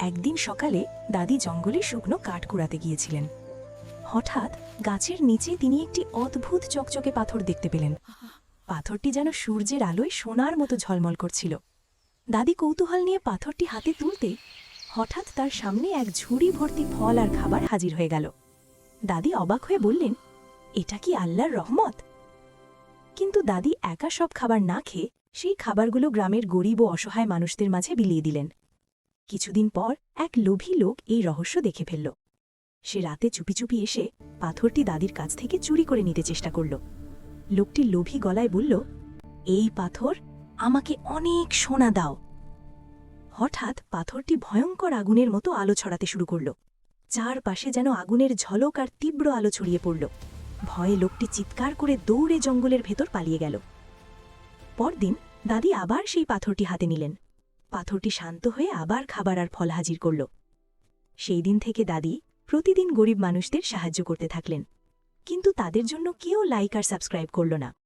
একদিন সকালে দাদি জঙ্গলে শুকনো কাঠ কুড়াতে গিয়েছিলেন। হঠাৎ গাছের নিচে তিনি একটি অদ্ভুত চকচকে পাথর দেখতে পেলেন। পাথরটি যেন সূর্যের আলোয় সোনার মতো ঝলমল করছিল। দাদি কৌতূহল নিয়ে পাথরটি হাতে তুলতে হঠাৎ তার সামনে এক ঝুড়ি ভর্তি ফল আর খাবার হাজির হয়ে গেল। দাদি অবাক হয়ে বললেন, এটা কি আল্লাহর রহমত? কিন্তু দাদি একা সব খাবার না খেয়ে সেই খাবারগুলো গ্রামের গরিব ও অসহায় মানুষদের মাঝে বিলিয়ে দিলেন। কিছুদিন পর এক লোভী লোক এই রহস্য দেখে ফেলল। সে রাতে চুপি চুপি এসে পাথরটি দাদির কাছ থেকে চুরি করে নিতে চেষ্টা করল। লোকটি লোভী গলায় বলল, এই পাথর আমাকে অনেক সোনা দাও। হঠাৎ পাথরটি ভয়ঙ্কর আগুনের মতো আলো ছড়াতে শুরু করল। চারপাশে যেন আগুনের ঝলক আর তীব্র আলো ছড়িয়ে পড়ল। ভয়ে লোকটি চিৎকার করে দৌড়ে জঙ্গলের ভেতর পালিয়ে গেল। পরদিন দাদি আবার সেই পাথরটি হাতে নিলেন। পাথরটি শান্ত হয়ে আবার খাবার আর ফল হাজির করল। সেই দিন থেকে দাদি প্রতিদিন গরিব মানুষদের সাহায্য করতে থাকলেন, কিন্তু তাদের জন্য কেউ লাইক আর সাবস্ক্রাইব করল না।